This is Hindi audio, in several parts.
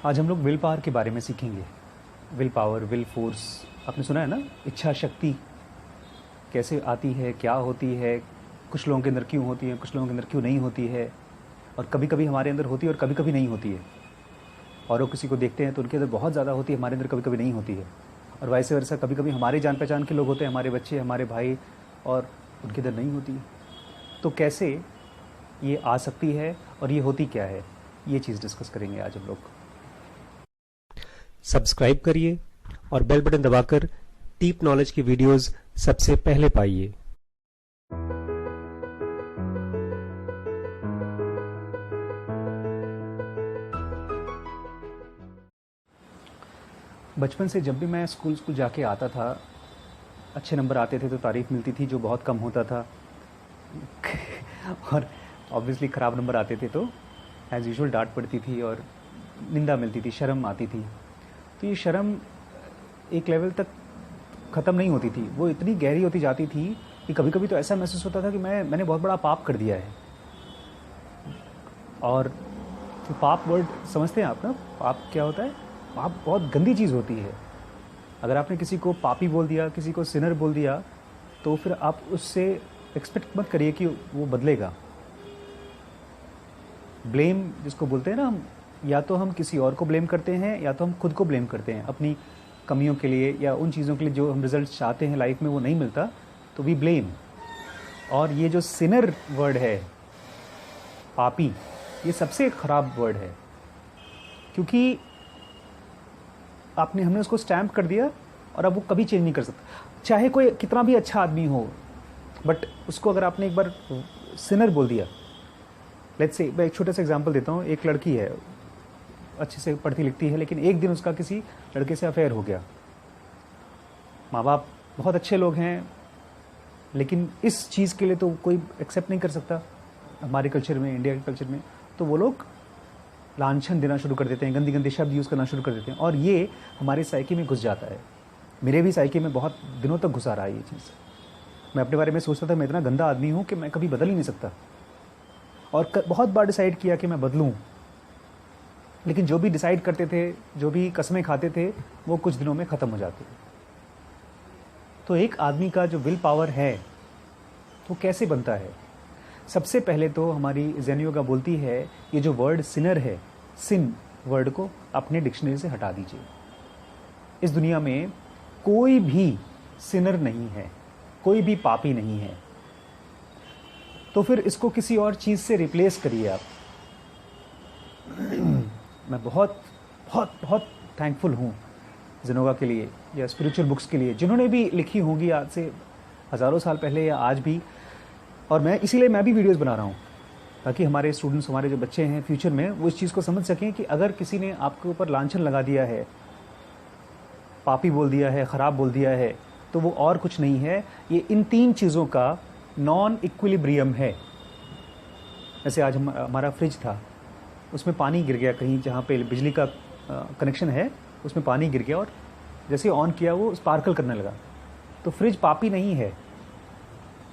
आज हम लोग विल पावर के बारे में सीखेंगे। विल पावर, विल फोर्स, आपने सुना है ना, इच्छा शक्ति कैसे आती है, क्या होती है, कुछ लोगों के अंदर क्यों होती है, कुछ लोगों के अंदर क्यों नहीं होती है, और कभी कभी हमारे अंदर होती है और कभी कभी नहीं होती है। और वो किसी को देखते हैं तो उनके अंदर बहुत ज़्यादा होती है, हमारे अंदर कभी कभी नहीं होती है। और वैसे वैसा कभी कभी हमारे जान पहचान के लोग होते हैं, हमारे बच्चे, हमारे भाई, और उनके अंदर नहीं होती है। तो कैसे ये आ सकती है और ये होती क्या है, ये चीज़ डिस्कस करेंगे आज हम लोग। सब्सक्राइब करिए और बेल बटन दबाकर डीप नॉलेज की वीडियोस सबसे पहले पाइए। बचपन से जब भी मैं स्कूल जाके आता था, अच्छे नंबर आते थे तो तारीफ़ मिलती थी, जो बहुत कम होता था और ऑब्वियसली ख़राब नंबर आते थे तो एज़ यूजुअल डांट पड़ती थी और निंदा मिलती थी, शर्म आती थी। तो ये शर्म एक लेवल तक ख़त्म नहीं होती थी, वो इतनी गहरी होती जाती थी कि कभी कभी तो ऐसा महसूस होता था कि मैंने बहुत बड़ा पाप कर दिया है। और तो पाप वर्ड समझते हैं आप ना, पाप क्या होता है? पाप बहुत गंदी चीज़ होती है। अगर आपने किसी को पापी बोल दिया, किसी को सिनर बोल दिया, तो फिर आप उससे एक्सपेक्ट मत करिए कि वो बदलेगा। ब्लेम जिसको बोलते हैं ना हम, या तो हम किसी और को ब्लेम करते हैं या तो हम खुद को ब्लेम करते हैं अपनी कमियों के लिए या उन चीज़ों के लिए जो हम रिजल्ट चाहते हैं लाइफ में वो नहीं मिलता, तो वी ब्लेम। और ये जो सिनर वर्ड है, पापी, ये सबसे ख़राब वर्ड है, क्योंकि हमने उसको स्टैम्प कर दिया और अब वो कभी चेंज नहीं कर सकता, चाहे कोई कितना भी अच्छा आदमी हो। बट उसको अगर आपने एक बार सिनर बोल दिया, लेट्स से मैं एक छोटा सा एग्जांपल देता हूँ। एक लड़की है, अच्छे से पढ़ती लिखती है, लेकिन एक दिन उसका किसी लड़के से अफेयर हो गया। माँ बाप बहुत अच्छे लोग हैं, लेकिन इस चीज़ के लिए तो कोई एक्सेप्ट नहीं कर सकता हमारे कल्चर में, इंडिया के कल्चर में। तो वो लोग लांछन देना शुरू कर देते हैं, गंदी गंदी शब्द यूज़ करना शुरू कर देते हैं, और ये हमारे साइकी में घुस जाता है। मेरे भी साइकी में बहुत दिनों तक घुसा रहा है ये चीज़। मैं अपने बारे में सोचता था मैं इतना गंदा आदमी हूँ कि मैं कभी बदल ही नहीं सकता, और बहुत बार डिसाइड किया कि मैं बदलूँ, लेकिन जो भी डिसाइड करते थे, जो भी कस्में खाते थे, वो कुछ दिनों में ख़त्म हो जाते। तो एक आदमी का जो विल पावर है वो कैसे बनता है? सबसे पहले तो हमारी ज़ेन योगा बोलती है, ये जो वर्ड सिनर है, सिन वर्ड को अपने डिक्शनरी से हटा दीजिए। इस दुनिया में कोई भी सिनर नहीं है, कोई भी पापी नहीं है। तो फिर इसको किसी और चीज़ से रिप्लेस करिए आप। मैं बहुत बहुत बहुत थैंकफुल हूँ ज़ेनोगा के लिए या स्पिरिचुअल बुक्स के लिए, जिन्होंने भी लिखी होंगी आज से हज़ारों साल पहले या आज भी। और मैं इसीलिए मैं भी वीडियोस बना रहा हूँ, ताकि हमारे स्टूडेंट्स, हमारे जो बच्चे हैं फ्यूचर में, वो इस चीज़ को समझ सकें कि अगर किसी ने आपके ऊपर लांछन लगा दिया है, पापी बोल दिया है, ख़राब बोल दिया है, तो वो और कुछ नहीं है, ये इन तीन चीज़ों का नॉन इक्विलिब्रियम है। जैसे आज हमारा फ्रिज था, उसमें पानी गिर गया कहीं, जहाँ पे बिजली का कनेक्शन है उसमें पानी गिर गया, और जैसे ऑन किया वो स्पार्कल करने लगा। तो फ्रिज पापी नहीं है,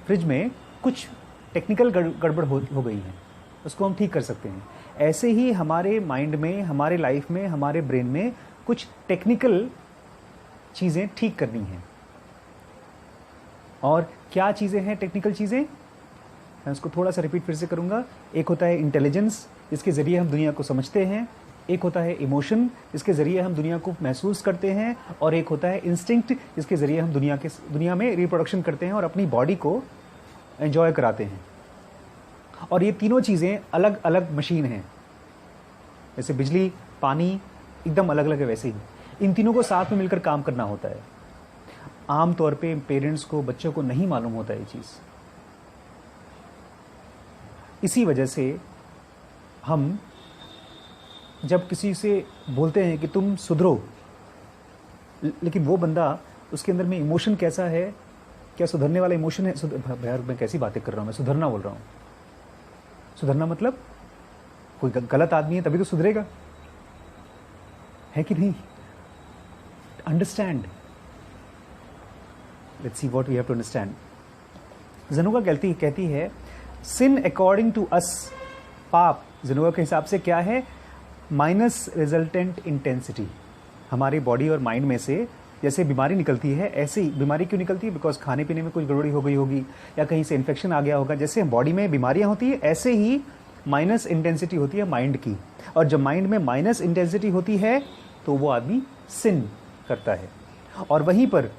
फ्रिज में कुछ टेक्निकल गड़बड़ हो गई है, उसको हम ठीक कर सकते हैं। ऐसे ही हमारे माइंड में, हमारे लाइफ में, हमारे ब्रेन में कुछ टेक्निकल चीज़ें ठीक करनी हैं। और क्या चीज़ें हैं टेक्निकल चीज़ें? मैं उसको थोड़ा सा रिपीट फिर से करूँगा। एक होता है इंटेलिजेंस, जिसके ज़रिए हम दुनिया को समझते हैं। एक होता है इमोशन, जिसके ज़रिए हम दुनिया को महसूस करते हैं। और एक होता है इंस्टिंक्ट, जिसके ज़रिए हम दुनिया में रिप्रोडक्शन करते हैं और अपनी बॉडी को एंजॉय कराते हैं। और ये तीनों चीज़ें अलग अलग मशीन हैं। जैसे बिजली, पानी एकदम अलग अलग है, वैसे ही इन तीनों को साथ में मिलकर काम करना होता है। आम तौर पे पेरेंट्स को, बच्चों को नहीं मालूम होता ये चीज़। इसी वजह से हम जब किसी से बोलते हैं कि तुम सुधरो, लेकिन वो बंदा, उसके अंदर में इमोशन कैसा है, क्या सुधरने वाला इमोशन है? यार मैं कैसी बातें कर रहा हूँ, मैं सुधरना बोल रहा हूँ। सुधरना मतलब कोई गलत आदमी है तभी तो सुधरेगा, है कि नहीं? Understand, let's see what we have to understand. ज़ेनोगा कहती है, सिन अकॉर्डिंग टू अस, पाप ज़ेनोगा के हिसाब से क्या है? Minus resultant intensity. हमारी बॉडी और माइंड में से जैसे बीमारी निकलती है, ऐसे ही बीमारी क्यों निकलती है? बिकॉज खाने पीने में कुछ गड़बड़ी हो गई होगी या कहीं से इन्फेक्शन आ गया होगा। जैसे बॉडी में बीमारियां होती है, ऐसे ही माइनस इंटेंसिटी होती है माइंड की। और जब माइंड में माइनस इंटेंसिटी होती है तो वो आदमी सिन करता है। और वहीं पर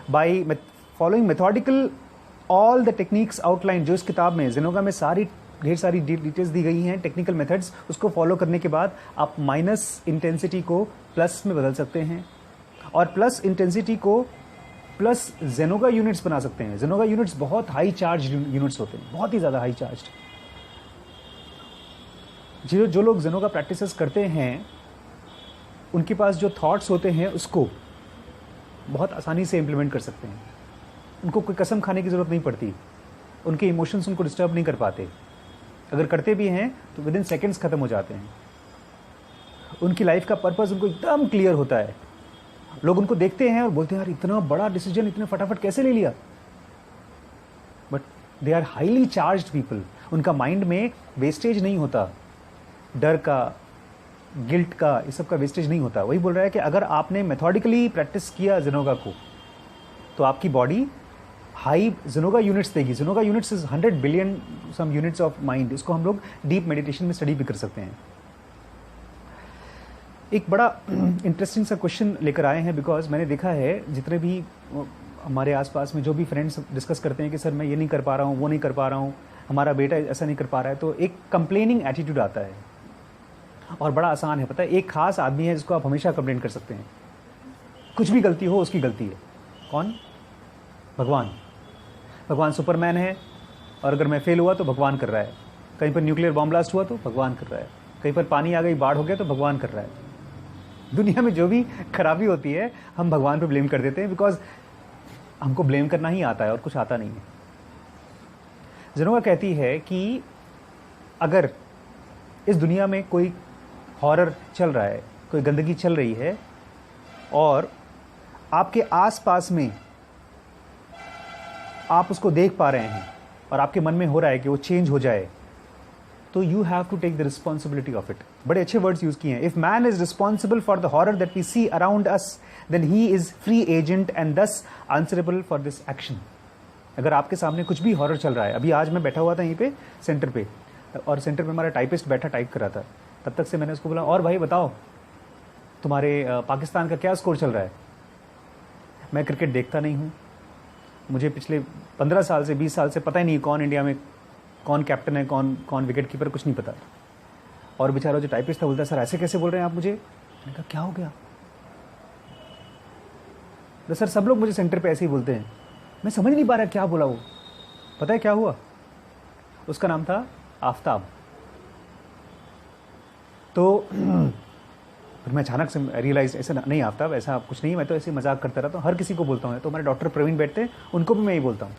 by following methodical all the techniques outline, जो इस किताब में ज़ेनोगा में ढेर सारी डिटेल्स दी गई हैं, टेक्निकल मेथड्स, उसको फॉलो करने के बाद आप माइनस इंटेंसिटी को प्लस में बदल सकते हैं और प्लस इंटेंसिटी को प्लस ज़ेनोगा यूनिट्स बना सकते हैं। ज़ेनोगा यूनिट्स बहुत हाई चार्ज यूनिट्स होते हैं, बहुत ही ज़्यादा हाई चार्ज। जो लोग ज़ेनोगा प्रैक्टिसेस करते हैं, उनके पास जो थॉट्स होते हैं उसको बहुत आसानी से इम्प्लीमेंट कर सकते हैं। उनको कोई कसम खाने की ज़रूरत नहीं पड़ती, उनके इमोशंस उनको डिस्टर्ब नहीं कर पाते। अगर करते भी हैं तो विद इन सेकेंड्स ख़त्म हो जाते हैं। उनकी लाइफ का पर्पस उनको एकदम क्लियर होता है। लोग उनको देखते हैं और बोलते हैं यार इतना बड़ा डिसीजन इतने फटाफट कैसे ले लिया। But they are highly charged people. उनका माइंड में वेस्टेज नहीं होता, डर का, गिल्ट का, इस सब का वेस्टेज नहीं होता। वही बोल रहा है कि अगर आपने मेथोडिकली प्रैक्टिस किया ज़ेनोगा को तो आपकी बॉडी हाई ज़ेनोगा यूनिट्स देगी। ज़ेनोगा units is 100 billion some units of mind. इसको हम लोग डीप मेडिटेशन में स्टडी भी कर सकते हैं। एक बड़ा इंटरेस्टिंग सा क्वेश्चन लेकर आए हैं, बिकॉज मैंने देखा है जितने भी हमारे आसपास में जो भी फ्रेंड्स डिस्कस करते हैं कि सर मैं ये नहीं कर पा रहा हूँ, वो नहीं कर पा रहा हूँ, हमारा बेटा ऐसा नहीं कर पा रहा है, तो एक कंप्लेनिंग एटीट्यूड आता है। और बड़ा आसान है, पता है, एक खास आदमी है जिसको आप हमेशा कंप्लेन कर सकते हैं। कुछ भी गलती हो उसकी गलती है। कौन? भगवान। भगवान सुपरमैन है और अगर मैं फेल हुआ तो भगवान कर रहा है। कहीं पर न्यूक्लियर बॉम्ब ब्लास्ट हुआ तो भगवान कर रहा है। कहीं पर पानी आ गई, बाढ़ हो गया तो भगवान कर रहा है। दुनिया में जो भी खराबी होती है हम भगवान पे ब्लेम कर देते हैं, बिकॉज हमको ब्लेम करना ही आता है और कुछ आता नहीं है। ज़ेनोगा कहती है कि अगर इस दुनिया में कोई हॉरर चल रहा है, कोई गंदगी चल रही है और आपके आसपास में आप उसको देख पा रहे हैं और आपके मन में हो रहा है कि वो चेंज हो जाए, तो you have to take the responsibility of it. बड़े अच्छे वर्ड्स यूज किए हैं। If man is responsible for the horror that we see around us, then he is free agent and thus answerable for this action. अगर आपके सामने कुछ भी हॉरर चल रहा है, अभी आज मैं बैठा हुआ था यहीं पे सेंटर पे, और सेंटर पे हमारा टाइपिस्ट बैठा टाइप कर रहा था, तब तक से मैंने उसको बोला, और भाई बताओ तुम्हारे पाकिस्तान का क्या स्कोर चल रहा है? मैं क्रिकेट देखता नहीं हूँ, मुझे पिछले 15 साल से 20 साल से पता ही नहीं कौन इंडिया में कौन कैप्टन है, कौन विकेट कीपर, कुछ नहीं पता। और बेचारा जो टाइपिस्ट था बोलता है, सर ऐसे कैसे बोल रहे हैं आप मुझे? मैंने कहा क्या हो गया? तो सर सब लोग मुझे सेंटर पे ऐसे ही बोलते हैं, मैं समझ नहीं पा रहा क्या बोला वो। पता है क्या हुआ? उसका नाम था आफताब। तो फिर मैं अचानक से रियलाइज, ऐसा नहीं आफताब, ऐसा कुछ नहीं, मैं तो ऐसे मजाक करता रहता हूँ, हर किसी को बोलता हूँ। तो हमारे डॉक्टर प्रवीण बैठते हैं, उनको भी मैं ही बोलता हूँ,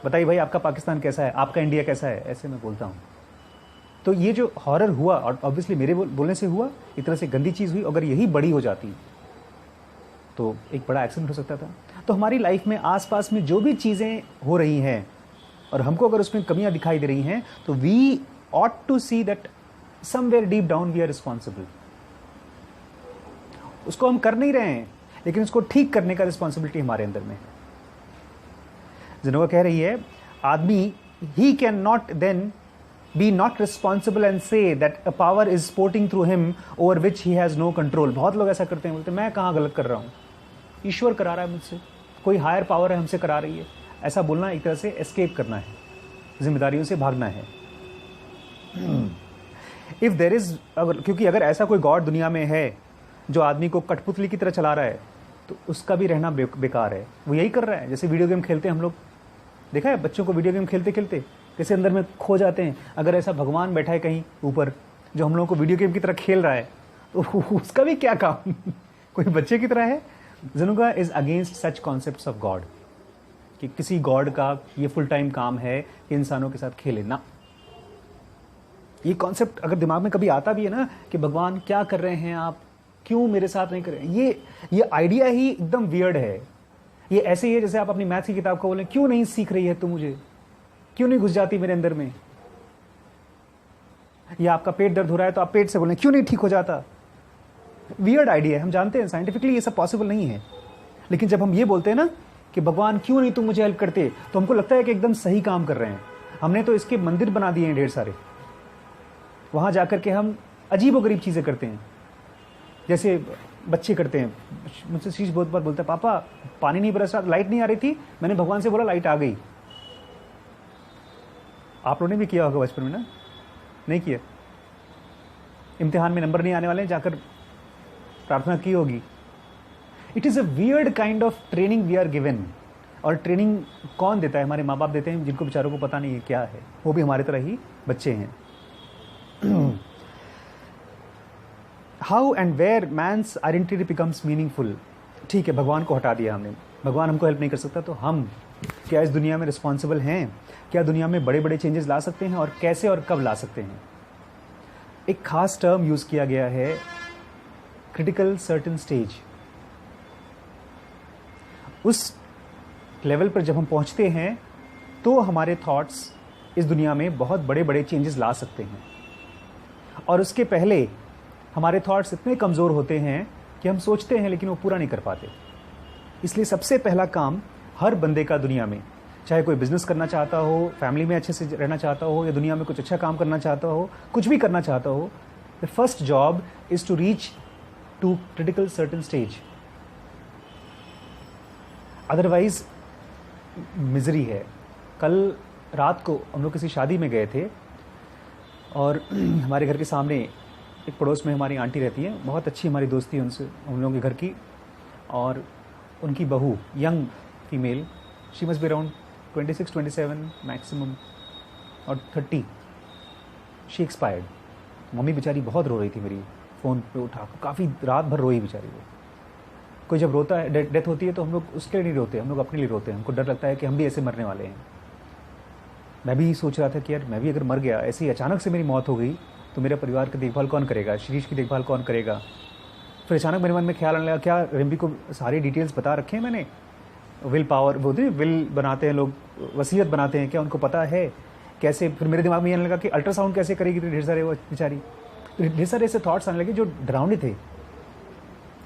बताइए भाई आपका पाकिस्तान कैसा है, आपका इंडिया कैसा है, ऐसे मैं बोलता हूँ। तो ये जो हॉरर हुआ, और ऑब्वियसली मेरे बोलने से हुआ, एक तरह से गंदी चीज़ हुई, अगर यही बड़ी हो जाती तो एक बड़ा एक्सीडेंट हो सकता था। तो हमारी लाइफ में आसपास में जो भी चीज़ें हो रही हैं और हमको अगर उसमें कमियां दिखाई दे रही हैं, तो we ought to see that somewhere deep down we are responsible. उसको हम कर नहीं रहे हैं, लेकिन उसको ठीक करने का रिस्पॉन्सिबिलिटी हमारे अंदर में है। ज़ेनोगा कह रही है, आदमी he can not then be not responsible and say that a power is sporting through him over which he has no control. बहुत लोग ऐसा करते हैं, बोलते हैं मैं कहाँ गलत कर रहा हूँ, ईश्वर करा रहा है मुझसे, कोई हायर पावर है हमसे करा रही है। ऐसा बोलना एक तरह से एस्केप करना है, जिम्मेदारियों से भागना है। इफ देर इज, क्योंकि अगर ऐसा कोई गॉड दुनिया में है जो आदमी को कठपुतली की तरह चला रहा है, तो उसका भी रहना बेकार है। वो यही कर रहा है, जैसे वीडियो गेम खेलते हैं हम लोग, देखा है बच्चों को वीडियो गेम खेलते खेलते कैसे अंदर में खो जाते हैं। अगर ऐसा भगवान बैठा है कहीं ऊपर जो हम लोगों को वीडियो गेम की तरह खेल रहा है, तो उसका भी क्या काम? कोई बच्चे की तरह है। ज़ेनोगा is against such concepts of God, कि किसी गॉड का ये फुल टाइम काम है कि इंसानों के साथ खेले ना। ये कॉन्सेप्ट अगर दिमाग में कभी आता भी है ना कि भगवान क्या कर रहे हैं आप, क्यों मेरे साथ नहीं कर रहे हैं, ये आइडिया ही एकदम वियर्ड है। ये ऐसे ही है जैसे आप अपनी मैथ्स की किताब को बोलें, क्यों नहीं सीख रही है तू मुझे, क्यों नहीं घुस जाती मेरे अंदर में। या आपका पेट दर्द हो रहा है तो आप पेट से बोलें क्यों नहीं ठीक हो जाता। वियर्ड आइडिया है, हम जानते हैं साइंटिफिकली ये सब पॉसिबल नहीं है, लेकिन जब हम ये बोलते हैं ना कि भगवान क्यों नहीं तुम मुझे हेल्प करते, तो हमको लगता है कि एकदम सही काम कर रहे हैं। हमने तो इसके मंदिर बना दिए हैं ढेर सारे, वहाँ जाकर के हम अजीबोगरीब चीज़ें करते हैं, जैसे बच्चे करते हैं। मुझसे शीश बहुत बार बोलता है पापा पानी नहीं बरस रहा, लाइट नहीं आ रही थी, मैंने भगवान से बोला लाइट आ गई। आप लोगों ने भी किया होगा बचपन में ना? नहीं किया? इम्तिहान में नंबर नहीं आने वाले हैं, जाकर प्रार्थना की होगी। It is a weird kind of training we are given. और ट्रेनिंग कौन देता है? हमारे माँ बाप देते हैं, जिनको बेचारों को पता नहीं है क्या है, वो भी हमारे तरह ही बच्चे हैं। How and where man's identity becomes meaningful. ठीक है, भगवान को हटा दिया हमने, भगवान हमको हेल्प नहीं कर सकता, तो हम क्या इस दुनिया में रिस्पॉन्सिबल हैं? क्या दुनिया में बड़े बड़े चेंजेस ला सकते हैं, और कैसे और कब ला सकते हैं? एक खास टर्म यूज़ किया गया है, क्रिटिकल सर्टेन स्टेज। उस लेवल पर जब हम पहुंचते हैं तो हमारे थॉट्स इस दुनिया में बहुत बड़े बड़े चेंजेस ला सकते हैं, और उसके पहले हमारे थॉट्स इतने कमज़ोर होते हैं कि हम सोचते हैं लेकिन वो पूरा नहीं कर पाते। इसलिए सबसे पहला काम हर बंदे का दुनिया में, चाहे कोई बिजनेस करना चाहता हो, फैमिली में अच्छे से रहना चाहता हो, या दुनिया में कुछ अच्छा काम करना चाहता हो, कुछ भी करना चाहता हो, the first job is to reach to critical certain stage. Otherwise misery है। कल रात को हम लोग किसी शादी में गए थे, और हमारे घर के सामने एक पड़ोस में हमारी आंटी रहती है, बहुत अच्छी हमारी दोस्ती है उनसे, हम लोगों के घर की। और उनकी बहू, young female, she must be around 26-27 maximum, और 30, शी एक्सपायर्ड। मम्मी बेचारी बहुत रो रही थी, मेरी फ़ोन पे उठा, काफ़ी रात भर रोई बेचारी वो। कोई जब रोता है, डेथ होती है, तो हम लोग उसके लिए नहीं रोते, हम लोग अपने लिए रोते हैं। हमको डर लगता है कि हम भी ऐसे मरने वाले हैं। मैं भी सोच रहा था कि यार मैं भी अगर मर गया, ऐसे ही अचानक से मेरी मौत हो गई, तो मेरे परिवार की देखभाल कौन करेगा, शिरीष की देखभाल कौन करेगा। फिर अचानक मेरे मन में ख्याल आने लगा, क्या रिम्पी को सारी डिटेल्स बता रखे हैं मैंने? विल पावर, वो विल बनाते हैं लोग, वसीयत बनाते हैं, क्या उनको पता है कैसे? फिर मेरे दिमाग में ये आने लगा कि अल्ट्रासाउंड कैसे करेगी, ढेर सारे वो बेचारी, ढेर सारे ऐसे थॉट्स आने लगे जो डरावने थे,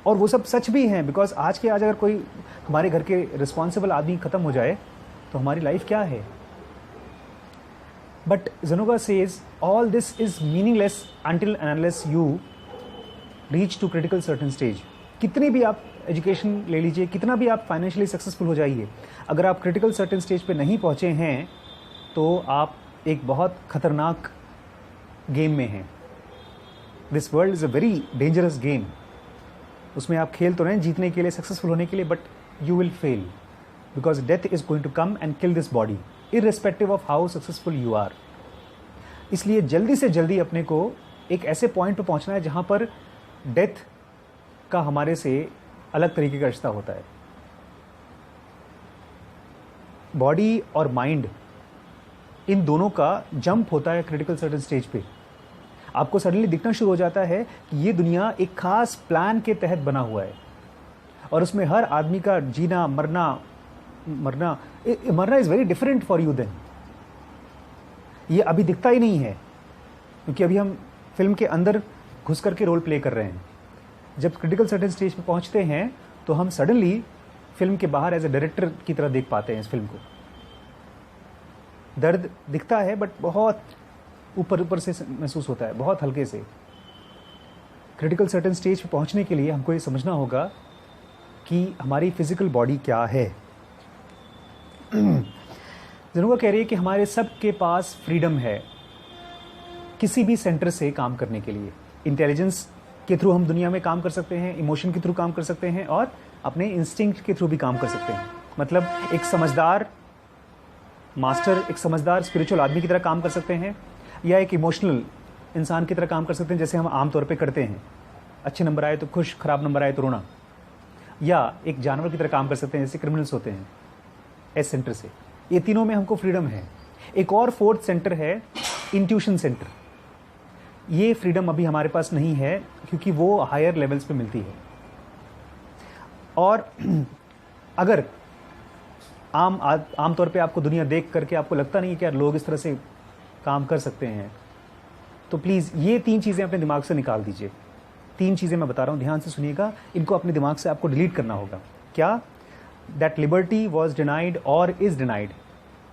और वो सब सच भी हैं। बिकॉज आज के आज अगर कोई हमारे घर के रिस्पॉन्सिबल आदमी ख़त्म हो जाए तो हमारी लाइफ क्या है? बट ज़ेनोगा says all this is meaningless until and unless you reach to critical certain stage. कितनी भी आप एजुकेशन ले लीजिए, कितना भी आप फाइनेंशियली सक्सेसफुल हो जाइए, अगर आप क्रिटिकल सर्टेन स्टेज पे नहीं पहुँचे हैं तो आप एक बहुत खतरनाक गेम में हैं। This world is a very dangerous game. उसमें आप खेल तो रहे हैं जीतने के लिए, सक्सेसफुल होने के लिए, but you will fail, because death is going to come and kill this body irrespective of how successful you are. इसलिए जल्दी से जल्दी अपने को एक ऐसे पॉइंट पर पहुंचना है जहां पर डेथ का हमारे से अलग तरीके का रिश्ता होता है। बॉडी और माइंड, इन दोनों का जंप होता है क्रिटिकल सर्टेन स्टेज पे। आपको सडनली दिखना शुरू हो जाता है कि ये दुनिया एक खास प्लान के तहत बना हुआ है, और उसमें हर आदमी का जीना मरना is very different for you then. ये अभी दिखता ही नहीं है, क्योंकि अभी हम फिल्म के अंदर घुस करके रोल प्ले कर रहे हैं। जब क्रिटिकल सर्टेन स्टेज पे पहुंचते हैं तो हम सडनली फिल्म के बाहर एज ए डायरेक्टर की तरह देख पाते हैं इस फिल्म को। दर्द दिखता है बट बहुत ऊपर से महसूस होता है, बहुत हल्के से। क्रिटिकल सर्टेन स्टेज पे पहुंचने के लिए हमको ये समझना होगा कि हमारी फिजिकल बॉडी क्या है। ज़ेनोगा कह रही है कि हमारे सब के पास फ्रीडम है किसी भी सेंटर से काम करने के लिए। इंटेलिजेंस के थ्रू हम दुनिया में काम कर सकते हैं, इमोशन के थ्रू काम कर सकते हैं, और अपने इंस्टिंक्ट के थ्रू भी काम कर सकते हैं। मतलब एक समझदार मास्टर, एक समझदार स्पिरिचुअल आदमी की तरह काम कर सकते हैं, या एक इमोशनल इंसान की तरह काम कर सकते हैं, जैसे हम आमतौर पे करते हैं। अच्छे नंबर आए तो खुश, खराब नंबर आए तो रोना। या एक जानवर की तरह काम कर सकते हैं, जैसे क्रिमिनल्स होते हैं एस सेंटर से। ये तीनों में हमको फ्रीडम है। एक और फोर्थ सेंटर है इंट्यूशन सेंटर। ये फ्रीडम अभी हमारे पास नहीं है, क्योंकि वो हायर लेवल्स पे मिलती है। और अगर आम तौर पे आपको दुनिया देख करके आपको लगता नहीं है कि यार लोग इस तरह से काम कर सकते हैं, तो प्लीज़ ये 3 चीज़ें अपने दिमाग से निकाल दीजिए। 3 चीज़ें मैं बता रहा हूँ, ध्यान से सुनिएगा, इनको अपने दिमाग से आपको डिलीट करना होगा। क्या? दैट लिबर्टी वॉज डिनाइड और इज़ डिनाइड।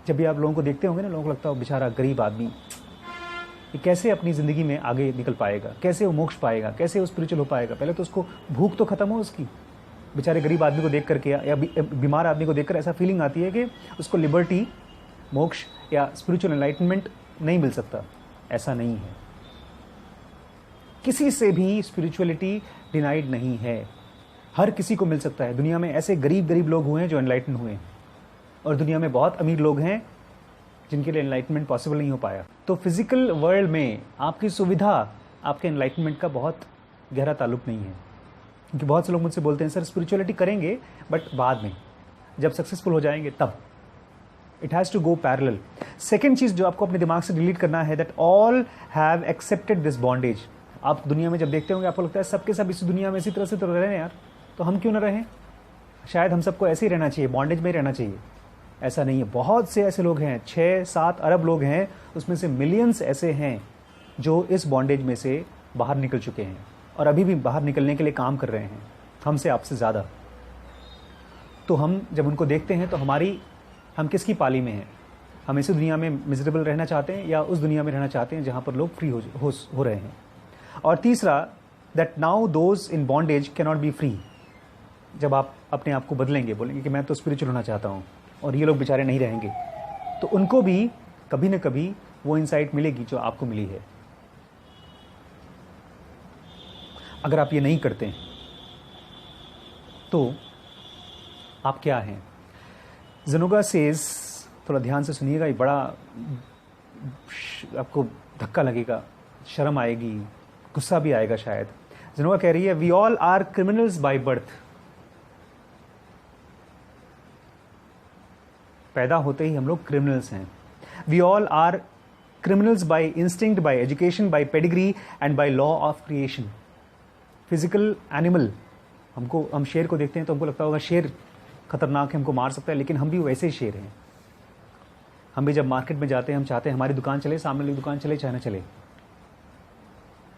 जब भी आप लोगों को देखते होंगे ना, लोगों को लगता है बेचारा गरीब आदमी, ये कैसे अपनी ज़िंदगी में आगे निकल पाएगा, कैसे वो मोक्ष पाएगा, कैसे वो स्पिरिचुअल हो पाएगा। पहले तो उसको भूख तो ख़त्म हो उसकी। बेचारे गरीब आदमी को देख करके या बीमार आदमी को देखकर ऐसा फीलिंग आती है कि उसको लिबर्टी, मोक्ष या स्पिरिचुअल एनलाइटनमेंट नहीं मिल सकता। ऐसा नहीं है, किसी से भी स्पिरिचुअलिटी डिनाइड नहीं है, हर किसी को मिल सकता है। दुनिया में ऐसे गरीब गरीब लोग हुए हैं जो एनलाइटन हुए, और दुनिया में बहुत अमीर लोग हैं जिनके लिए एनलाइटनमेंट पॉसिबल नहीं हो पाया। तो फिजिकल वर्ल्ड में आपकी सुविधा आपके एनलाइटनमेंट का बहुत गहरा ताल्लुक नहीं है। क्योंकि बहुत से लोग मुझसे बोलते हैं सर स्पिरिचुअलिटी करेंगे बट बाद में, जब सक्सेसफुल हो जाएंगे तब। It has to go parallel. Second चीज़ जो आपको अपने दिमाग से डिलीट करना है, that all have accepted this bondage. आप दुनिया में जब देखते होंगे आपको लगता है सबके सब इसी दुनिया में इसी तरह से तो रह रहे हैं यार, तो हम क्यों ना रहें, शायद हम सबको ऐसे ही रहना चाहिए, बॉन्डेज में ही रहना चाहिए। ऐसा नहीं है, बहुत से ऐसे लोग हैं, 6-7 अरब लोग हैं, उसमें से मिलियंस ऐसे हैं जो इस बॉन्डेज में से बाहर निकल चुके हैं और अभी भी बाहर निकलने के लिए काम कर रहे हैं, हमसे आपसे ज़्यादा। तो हम जब उनको देखते हैं तो हम किसकी पाली में हैं? हम इसी दुनिया में मिजरेबल रहना चाहते हैं या उस दुनिया में रहना चाहते हैं जहाँ पर लोग फ्री हो रहे हैं? और तीसरा, that now those in bondage can not be free. जब आप अपने आप को बदलेंगे, बोलेंगे कि मैं तो स्पिरिचुअल होना चाहता हूँ और ये लोग बेचारे नहीं रहेंगे, तो उनको भी कभी न कभी वो इंसाइट मिलेगी जो आपको मिली है। अगर आप ये नहीं करते हैं तो आप क्या हैं? ज़ेनोगा सेज, थोड़ा ध्यान से सुनिएगा, ये बड़ा आपको धक्का लगेगा, शर्म आएगी, गुस्सा भी आएगा शायद। ज़ेनोगा कह रही है we all are criminals by birth. पैदा होते ही हम लोग क्रिमिनल्स हैं। We all are criminals by instinct, by education, by pedigree and by law of creation. Physical animal, हम शेर को देखते हैं तो हमको लगता होगा शेर खतरनाक है, हमको मार सकता है, लेकिन हम भी वैसे ही शेर हैं। हम भी जब मार्केट में जाते हैं हम चाहते हैं हमारी दुकान चले, सामने वाली दुकान चले चाहे ना चले,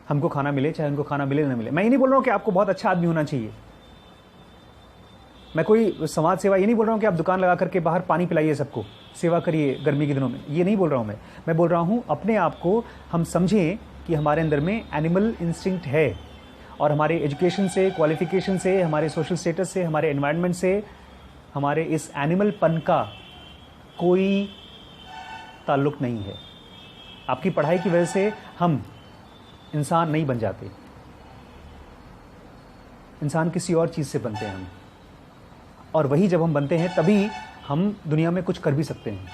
हमको खाना मिले चाहे उनको खाना मिले ना मिले। मैं ये नहीं बोल रहा हूँ कि आपको बहुत अच्छा आदमी होना चाहिए, मैं कोई समाज सेवा ये नहीं बोल रहा हूँ कि आप दुकान लगा करके बाहर पानी पिलाइए, सबको सेवा करिए गर्मी के दिनों में, ये नहीं बोल रहा हूँ मैं बोल रहा हूँ अपने आप को हम समझें कि हमारे अंदर में एनिमल इंस्टिंक्ट है, और हमारे एजुकेशन से, क्वालिफिकेशन से, हमारे सोशल स्टेटस से, हमारे एनवायरनमेंट से, हमारे इस एनिमलपन का कोई ताल्लुक नहीं है। आपकी पढ़ाई की वजह से हम इंसान नहीं बन जाते, इंसान किसी और चीज़ से बनते हैं हम, और वही जब हम बनते हैं तभी हम दुनिया में कुछ कर भी सकते हैं।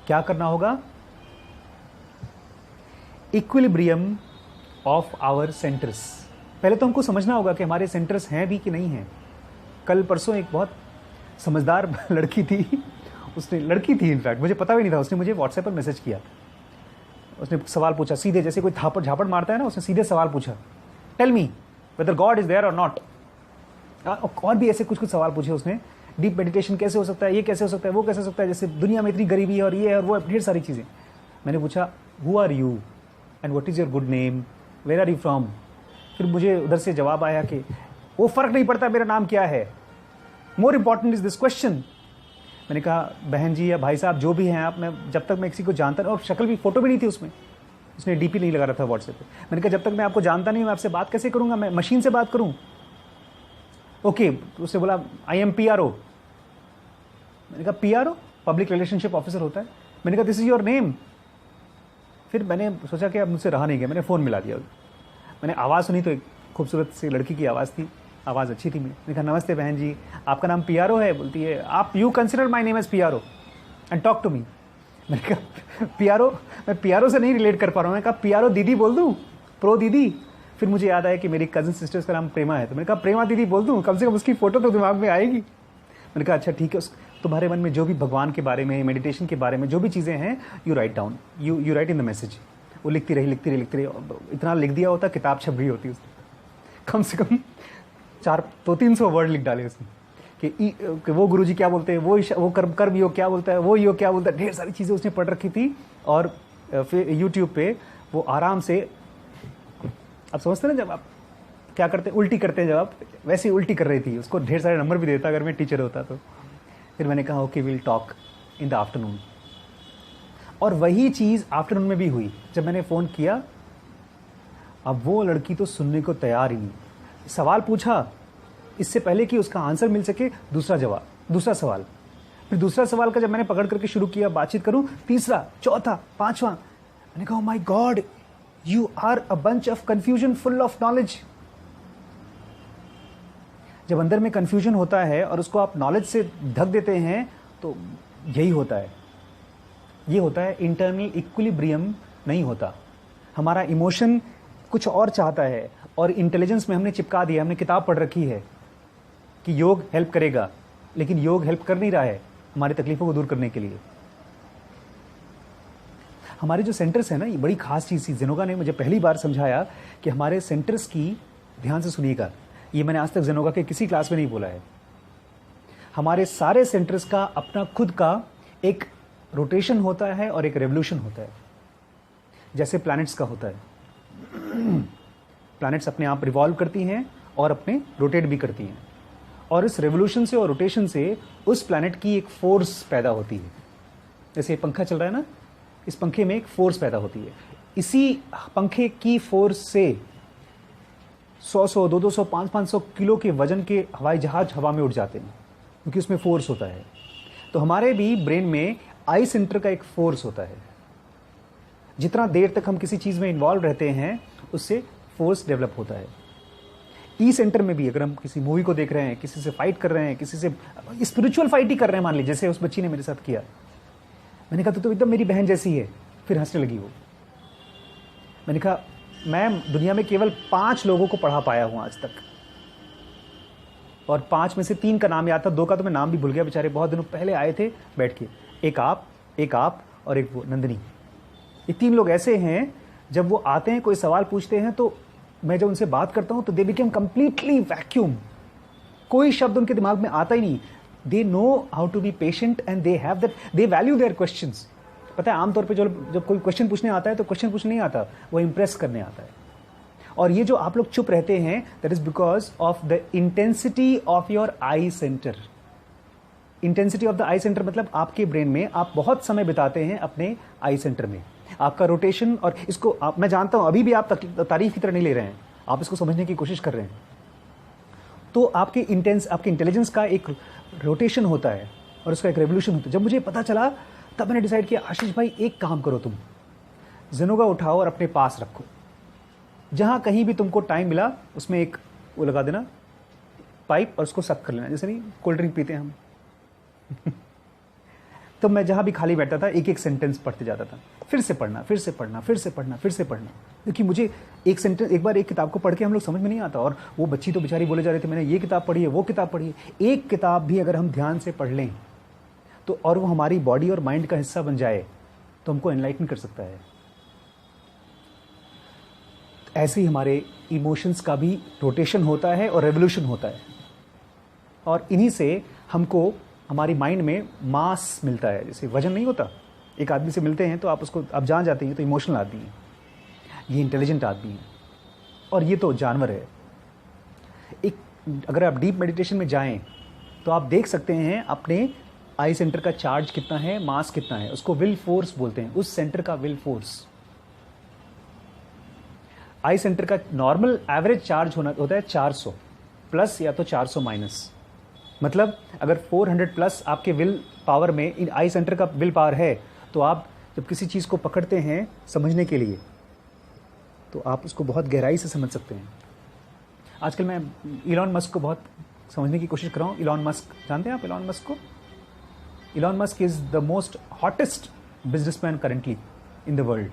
क्या करना होगा? Equilibrium of our centres. पहले तो हमको समझना होगा कि हमारे सेंटर्स हैं भी कि नहीं हैं। कल परसों एक बहुत समझदार लड़की थी, लड़की थी इनफैक्ट, मुझे पता भी नहीं था, उसने मुझे व्हाट्सएप पर मैसेज किया, उसने सवाल पूछा सीधे, जैसे कोई थापड़ झापड़ मारता है ना, उसने सीधे सवाल पूछा, tell me whether God is there और नॉट। और भी ऐसे कुछ सवाल पूछे उसने, डीप मेडिटेशन कैसे हो सकता है, ये कैसे हो सकता है, वो कैसे हो सकता है, जैसे दुनिया में इतनी गरीबी है और ये है और वो है, ढेर सारी चीज़ें। मैंने पूछा who are you and what is your good name, where are you from. फिर मुझे उधर से जवाब आया कि वो फ़र्क नहीं पड़ता मेरा नाम क्या है, more important is this question. मैंने कहा बहन जी या भाई साहब जो भी हैं आप, मैं जब तक मैं किसी को जानता नहीं, और शक्ल भी, फोटो भी नहीं थी उसमें, उसने डीपी नहीं लगा रहा था व्हाट्सएप पे। मैंने कहा जब तक मैं आपको जानता नहीं मैं आपसे बात कैसे करूँगा, मैं मशीन से बात करूँ? ओके, उसने बोला आई एम PRO। मैंने कहा PRO पब्लिक रिलेशनशिप ऑफिसर होता है। मैंने कहा दिस इज़ योर नेम। फिर मैंने सोचा कि अब मुझसे रहा नहीं गया, मैंने फ़ोन मिला दिया। मैंने आवाज़ सुनी तो एक खूबसूरत सी लड़की की आवाज़ थी, आवाज़ अच्छी थी। मैंने कहा नमस्ते बहन जी, आपका नाम PRO है? बोलती है आप you consider my name as PRO and talk to me. मैंने कहा PRO, मैं PRO से नहीं रिलेट कर पा रहा हूँ। मैंने कहा PRO दीदी बोल दूँ, प्रो दीदी। फिर मुझे याद आया कि मेरी कज़न सिस्टर का नाम प्रेमा है, तो मैंने कहा प्रेमा दीदी बोल दूँ, कम से कम उसकी फ़ोटो तो दिमाग में आएगी। मैंने कहा अच्छा ठीक है, तुम्हारे मन में जो भी भगवान के बारे में, मेडिटेशन के बारे में जो भी चीज़ें हैं, you write down, you right in the message. वो लिखती रही। इतना लिख दिया होता किताब छप गई होती उसने, कम से कम 200-300 वर्ड लिख डाले उसने कि वो गुरुजी क्या बोलते हैं, वो कर्म योग क्या बोलता है, वो योग क्या बोलता है, ढेर सारी चीज़ें उसने पढ़ रखी थी। और फिर यूट्यूब पे वो आराम से, आप समझते हैं ना जब आप क्या करते हैं, उल्टी करते हैं, जब आप वैसे ही उल्टी कर रही थी, उसको ढेर सारे नंबर भी देता अगर मैं टीचर होता तो। फिर मैंने कहा okay will talk in the afternoon, और वही चीज़ आफ्टरनून में भी हुई। जब मैंने फ़ोन किया, अब वो लड़की तो सुनने को तैयार ही नहीं। सवाल पूछा, इससे पहले कि उसका आंसर मिल सके दूसरा सवाल, फिर दूसरा सवाल का जब मैंने पकड़ करके शुरू किया बातचीत करूं, तीसरा, चौथा, पांचवा, मैंने कहा my God you are a bunch of confusion full of knowledge. जब अंदर में कंफ्यूजन होता है और उसको आप नॉलेज से ढक देते हैं तो यही होता है, ये होता है इंटरनल इक्विलिब्रियम नहीं होता। हमारा इमोशन कुछ और चाहता है और इंटेलिजेंस में हमने चिपका दिया, हमने किताब पढ़ रखी है कि योग हेल्प करेगा, लेकिन योग हेल्प कर नहीं रहा है हमारी तकलीफों को दूर करने के लिए। हमारे जो सेंटर्स हैं ना, ये बड़ी खास चीज़ थी। जेनोगा ने मुझे पहली बार समझाया कि हमारे सेंटर्स की, ध्यान से सुनिएगा, ये मैंने आज तक जेनोगा के किसी क्लास में नहीं बोला है। हमारे सारे सेंटर्स का अपना खुद का एक रोटेशन होता है और एक रेवोल्यूशन होता है, जैसे प्लैनेट्स का होता है। प्लैनेट्स अपने आप रिवॉल्व करती हैं और अपने रोटेट भी करती हैं, और इस रेवोल्यूशन से और रोटेशन से उस प्लैनेट की एक फोर्स पैदा होती है। जैसे पंखा चल रहा है ना, इस पंखे में एक फोर्स पैदा होती है। इसी पंखे की फोर्स से 100-100, 200-200, 500-500 किलो के वजन के हवाई जहाज हवा में उड़ जाते हैं, क्योंकि उसमें फोर्स होता है। तो हमारे भी ब्रेन में आई सेंटर का एक फोर्स होता है। जितना देर तक हम किसी चीज़ में इन्वॉल्व रहते हैं, उससे फोर्स डेवलप होता है। ई सेंटर में भी अगर हम किसी मूवी को देख रहे हैं, किसी से फाइट कर रहे हैं, किसी से स्पिरिचुअल फाइट ही कर रहे हैं, मान लीजिए जैसे उस बच्ची ने मेरे साथ किया, मैंने कहा तो एकदम मेरी बहन जैसी है, फिर हंसने लगी वो। मैंने कहा मैं दुनिया में केवल 5 लोगों को पढ़ा पाया हूं आज तक, और 5 में से 3 का नाम याद था, 2 का तो मैं नाम भी भूल गया, बेचारे बहुत दिनों पहले आए थे बैठ के। एक आप और एक वो नंदिनी। ये 3 लोग ऐसे हैं, जब वो आते हैं कोई सवाल पूछते हैं तो मैं जब उनसे बात करता हूं तो दे बिकम कंप्लीटली वैक्यूम, कोई शब्द उनके दिमाग में आता ही नहीं। They know how to be patient and they have that, they value their questions. पता है आमतौर पे जब कोई क्वेश्चन पूछने आता है तो क्वेश्चन पूछने नहीं आता, वो इंप्रेस करने आता है। और ये जो आप लोग चुप रहते हैं, that is because of the intensity of your I centre. Intensity of the I centre मतलब आपके ब्रेन में आप बहुत समय बिताते हैं अपने आई सेंटर में, आपका रोटेशन। और इसको मैं जानता हूं अभी भी आप तारीफ की तरह नहीं ले रहे हैं, आप इसको समझने की कोशिश कर रहे हैं। तो आपके इंटेलिजेंस का एक रोटेशन होता है और उसका एक रेवोल्यूशन होता है। जब मुझे पता चला तब मैंने डिसाइड किया, आशीष भाई एक काम करो, तुम जेनोगा उठाओ और अपने पास रखो, जहां कहीं भी तुमको टाइम मिला उसमें एक वो लगा देना पाइप और उसको सक कर लेना, जैसे नहीं कोल्ड ड्रिंक पीते हैं हम। तो मैं जहां भी खाली बैठता था एक एक सेंटेंस पढ़ते जाता था, फिर से पढ़ना, फिर से पढ़ना, फिर से पढ़ना, फिर से पढ़ना, क्योंकि मुझे एक सेंटेंस, एक बार एक किताब को पढ़ के हम लोग समझ में नहीं आता। और वो बच्ची तो बेचारी बोले जा रहे थे मैंने ये किताब पढ़ी है, वो किताब पढ़ी है। एक किताब भी अगर हम ध्यान से पढ़ लें तो, और वो हमारी बॉडी और माइंड का हिस्सा बन जाए, तो हमको एनलाइटन कर सकता है। ऐसे ही हमारे इमोशंस का भी रोटेशन होता है और रेवोल्यूशन होता है, और इन्हीं से हमको हमारी माइंड में मास मिलता है। जैसे वजन नहीं होता, एक आदमी से मिलते हैं तो आप जान जाते हैं तो इमोशनल आदमी है, ये इंटेलिजेंट आदमी है, और ये तो जानवर है। अगर आप डीप मेडिटेशन में जाएं तो आप देख सकते हैं अपने आई सेंटर का चार्ज कितना है, मास कितना है, उसको विल फोर्स बोलते हैं, उस सेंटर का विल फोर्स। आई सेंटर का नॉर्मल एवरेज चार्ज होता है 400 प्लस या तो 400 माइनस। मतलब अगर 400 प्लस आपके विल पावर में आई सेंटर का विल पावर है, तो आप जब किसी चीज़ को पकड़ते हैं समझने के लिए, तो आप उसको बहुत गहराई से समझ सकते हैं। आजकल मैं इलॉन मस्क को बहुत समझने की कोशिश कर रहा हूँ। इलॉन मस्क, जानते हैं आप इलॉन मस्क को? Elon Musk is the most hottest businessman currently in the world.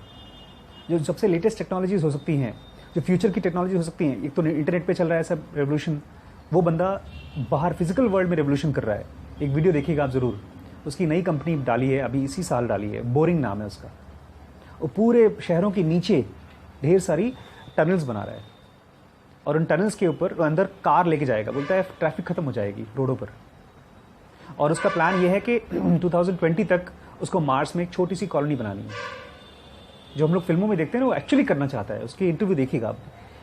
जो सबसे लेटेस्ट टेक्नोलॉजीज हो सकती हैं, जो फ्यूचर की टेक्नोलॉजी हो सकती हैं, एक तो इंटरनेट पे चल रहा है सब रेवोल्यूशन, वो बंदा बाहर फिजिकल वर्ल्ड में रेवोल्यूशन कर रहा है। एक वीडियो देखिएगा आप ज़रूर, उसकी नई कंपनी डाली है, अभी इसी साल डाली है, बोरिंग नाम है उसका। वो पूरे शहरों के नीचे ढेर सारी टनल्स बना रहा है, और उन टनल्स के ऊपर अंदर कार लेके जाएगा, बोलता है ट्रैफिक खत्म हो जाएगी रोडों पर। और उसका प्लान ये है कि 2020 तक उसको मार्स में एक छोटी सी कॉलोनी बनानी है। जो हम लोग फिल्मों में देखते हैं ना, वो एक्चुअली करना चाहता है। उसकी इंटरव्यू देखिएगा आप,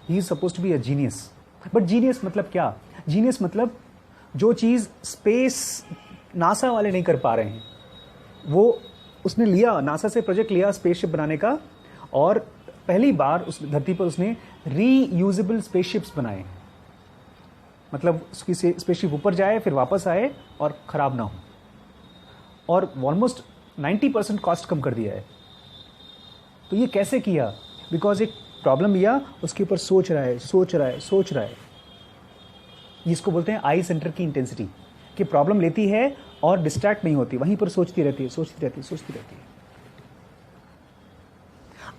he is suppose to be a genius. But genius मतलब क्या? जीनियस मतलब जो चीज़ स्पेस नासा वाले नहीं कर पा रहे हैं, वो उसने लिया, नासा से प्रोजेक्ट लिया स्पेसशिप बनाने का, और पहली बार उस धरती पर उसने रीयूजेबल स्पेसशिप्स बनाए। मतलब उसकी स्पेसशिप ऊपर जाए, फिर वापस आए और ख़राब ना हो, और ऑलमोस्ट 90% कॉस्ट कम कर दिया है। तो ये कैसे किया? बिकॉज एक प्रॉब्लम लिया, उसके ऊपर सोच रहा है, सोच रहा है, सोच रहा है। जिसको बोलते हैं आई सेंटर की इंटेंसिटी, कि प्रॉब्लम लेती है और डिस्ट्रैक्ट नहीं होती, वहीं पर सोचती रहती है, सोचती रहती है, सोचती रहती है।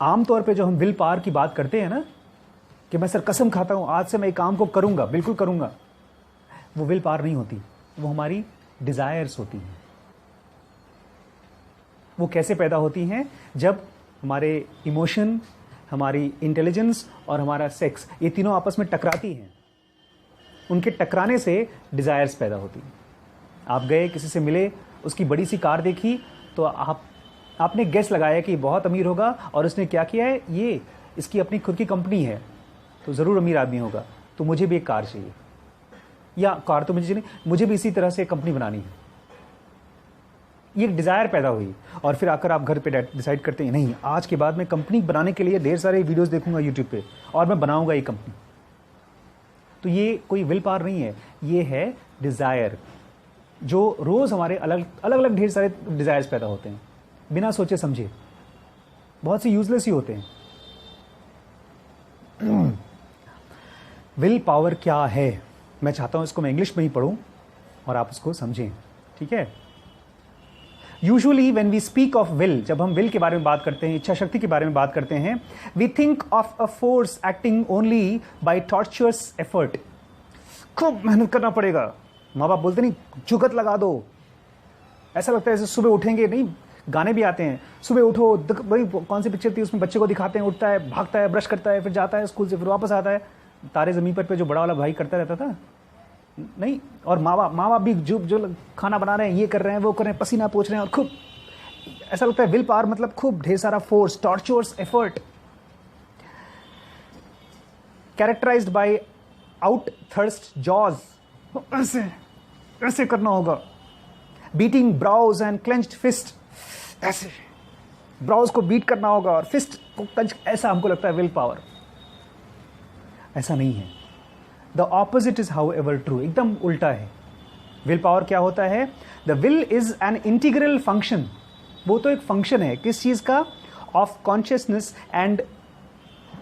आमतौर पे जो हम विल पावर की बात करते हैं ना, कि मैं सर कसम खाता हूं आज से मैं एक काम को करूंगा, बिल्कुल करूंगा, वो विल पावर नहीं होती, वो हमारी डिजायर्स होती हैं। वो कैसे पैदा होती हैं? जब हमारे इमोशन, हमारी इंटेलिजेंस और हमारा सेक्स, ये तीनों आपस में टकराती हैं। उनके टकराने से डिजायर्स पैदा होती हैं। आप गए, किसी से मिले, उसकी बड़ी सी कार देखी, तो आपने गेस लगाया कि बहुत अमीर होगा, और उसने क्या किया है, ये इसकी अपनी खुद की कंपनी है, तो ज़रूर अमीर आदमी होगा, तो मुझे भी एक कार चाहिए, या कार तो मुझे नहीं, मुझे भी इसी तरह से कंपनी बनानी है। ये डिज़ायर पैदा हुई, और फिर आकर आप घर पे डिसाइड करते हैं, नहीं आज के बाद मैं कंपनी बनाने के लिए ढेर सारे वीडियोस देखूंगा यूट्यूब पे, और मैं बनाऊंगा ये कंपनी। तो ये कोई विल पावर नहीं है, ये है डिज़ायर, जो रोज़ हमारे अलग अलग ढेर सारे डिज़ायर्स पैदा होते हैं, बिना सोचे समझे, बहुत से यूजलेस ही होते हैं। विल पावर क्या है? मैं चाहता हूं इसको मैं इंग्लिश में ही पढ़ूं और आप उसको समझें, ठीक है? Usually when we speak of will, जब हम विल के बारे में बात करते हैं, इच्छा शक्ति के बारे में बात करते हैं, we think of a force acting only by torturous effort. खूब मेहनत करना पड़ेगा। माँ बाप बोलते नहीं जुगत लगा दो, ऐसा लगता है जैसे सुबह उठेंगे, नहीं गाने भी आते हैं, सुबह उठो, भाई कौन सी पिक्चर थी उसमें बच्चे को दिखाते हैं, उठता है, भागता है, ब्रश करता है, फिर जाता है स्कूल से, फिर वापस आता है, तारे ज़मीन पर पे जो बड़ा वाला भाई करता रहता था, नहीं? और माँ बाप भी जो खाना बना रहे हैं, ये कर रहे हैं, वो कर रहे हैं, पसीना पोंछ रहे हैं, और खूब ऐसा लगता है विल पावर मतलब खूब ढेर सारा force, torturous effort, characterised by outthrust jaws. ऐसे ऐसे करना होगा, beating brows and clenched fist, ऐसे ब्राउज को बीट करना होगा और फिस्ट को क्लेंच, ऐसा हमको लगता है विल पावर। ऐसा नहीं है। The opposite is how ever true, एकदम उल्टा है। विल पावर क्या होता है? The will is an integral function, वो तो एक फंक्शन है किस चीज का? Of consciousness, and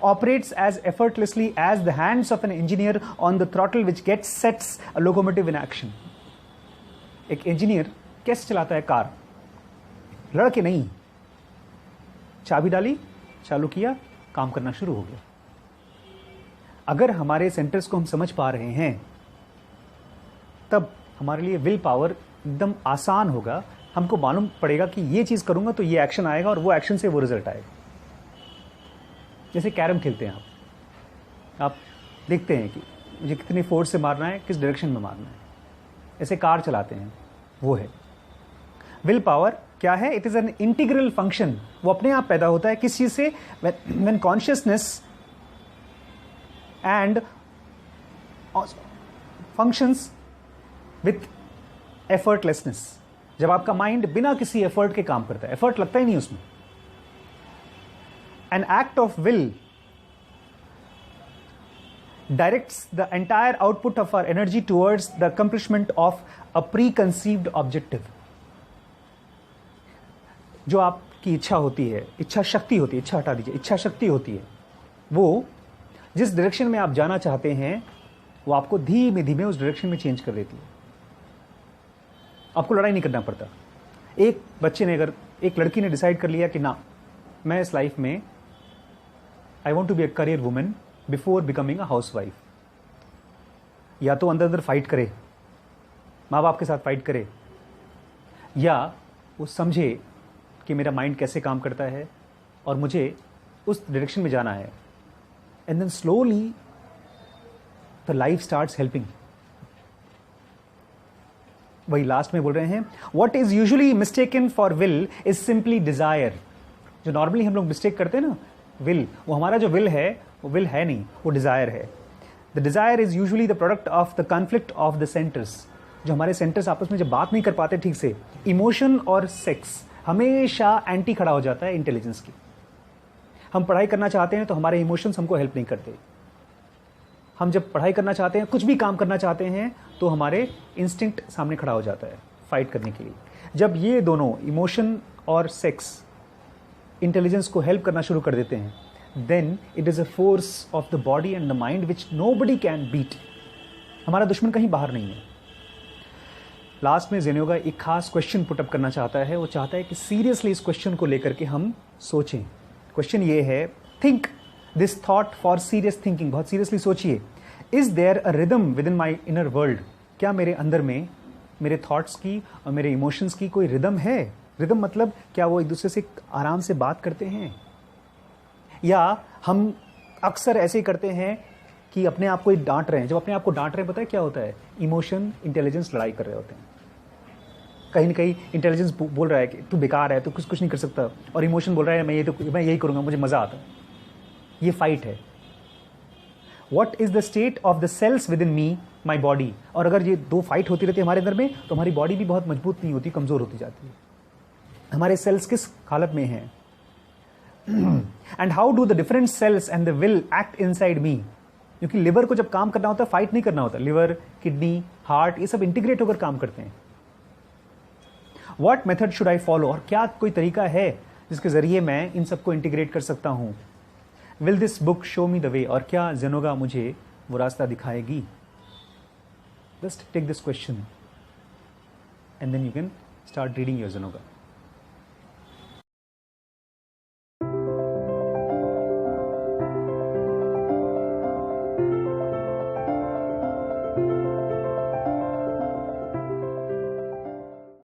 operates as effortlessly as the hands of an engineer on the throttle which gets sets a locomotive in action. एक इंजीनियर कैसे चलाता है कार? लड़के नहीं, चाबी डाली, चालू किया, काम करना शुरू हो गया। अगर हमारे सेंटर्स को हम समझ पा रहे हैं, तब हमारे लिए विल पावर एकदम आसान होगा। हमको मालूम पड़ेगा कि ये चीज़ करूंगा तो ये एक्शन आएगा, और वो एक्शन से वो रिजल्ट आएगा। जैसे कैरम खेलते हैं आप देखते हैं कि मुझे कितनी फोर्स से मारना है, किस डायरेक्शन में मारना है। ऐसे कार चलाते हैं, वो है विल पावर। क्या है? It is an integral function, वो अपने आप पैदा होता है किस चीज से? When consciousness and functions with effortlessness, जब आपका माइंड बिना किसी एफर्ट के काम करता है, एफर्ट लगता ही नहीं उसमें। An act of will directs the entire output of our energy towards the accomplishment of a preconceived objective. जो आपकी इच्छा होती है, इच्छा शक्ति होती है, इच्छा हटा दीजिए, इच्छा शक्ति होती है, वो जिस डायरेक्शन में आप जाना चाहते हैं, वो आपको धीमे धीमे उस डायरेक्शन में चेंज कर देती है। आपको लड़ाई नहीं करना पड़ता। एक बच्चे ने, अगर एक लड़की ने डिसाइड कर लिया कि ना, मैं इस लाइफ में I want to be a career women before becoming a housewife, या तो अंदर अंदर फाइट करे, माँ बाप के साथ फाइट करे, या वो समझे कि मेरा माइंड कैसे काम करता है और मुझे उस डायरेक्शन में जाना है, and then slowly the life starts helping. वही लास्ट में बोल रहे हैं, what is usually mistaken for will is simply desire. जो नॉर्मली हम लोग मिस्टेक करते हैं ना, विल, वो हमारा जो विल है वो विल है नहीं, वो डिज़ायर है. The desire is usually the product of the conflict of the centres. जो हमारे सेंटर्स आपस में जब बात नहीं कर पाते ठीक से, इमोशन और सेक्स हमेशा एंटी खड़ा हो जाता है इंटेलिजेंस की. हम पढ़ाई करना चाहते हैं तो हमारे इमोशंस हमको हेल्प नहीं करते. हम जब पढ़ाई करना चाहते हैं, कुछ भी काम करना चाहते हैं, तो हमारे इंस्टिंक्ट सामने खड़ा हो जाता है फाइट करने के लिए. जब ये दोनों इमोशन और सेक्स इंटेलिजेंस को हेल्प करना शुरू कर देते हैं, then it is a force of the body and the mind which nobody can beat. हमारा दुश्मन कहीं बाहर नहीं है. लास्ट में ज़ेन योगा एक खास क्वेश्चन पुटअप करना चाहता है. वो चाहता है कि सीरियसली इस क्वेश्चन को लेकर के हम सोचें. क्वेश्चन ये है, think this thought for serious thinking. बहुत सीरियसली सोचिए. Is there a rhythm within my inner world. क्या मेरे अंदर में मेरे थॉट्स की और मेरे इमोशंस की कोई रिदम है? रिदम मतलब क्या वो एक दूसरे से आराम से बात करते हैं, या हम अक्सर ऐसे ही करते हैं कि अपने आप को ही डांट रहे हैं. जब अपने आप को डांट रहे हैं, पता है क्या होता है? इमोशन इंटेलिजेंस लड़ाई कर रहे होते हैं. कहीं ना कहीं इंटेलिजेंस बोल रहा है कि तू बेकार है, तू कुछ नहीं कर सकता, और इमोशन बोल रहा है मैं यही करूंगा, मुझे मजा आता है. ये फाइट है. What is the state of the cells within me my body. और अगर ये दो फाइट होती रहती है हमारे अंदर में, तो हमारी बॉडी भी बहुत मजबूत नहीं होती, कमजोर होती जाती है. हमारे सेल्स किस हालत में हैं? And how do the different cells and the will act inside me. क्योंकि लिवर को जब काम करना होता है, फाइट नहीं करना होता. लिवर, किडनी, हार्ट, ये सब इंटीग्रेट होकर काम करते हैं. What method should I follow. और क्या कोई तरीका है जिसके जरिए मैं इन सबको इंटीग्रेट कर सकता हूं? Will this book show me the way. और क्या ज़ेन योगा मुझे वो रास्ता दिखाएगी? Just take this question and then you can start reading your Zen yoga.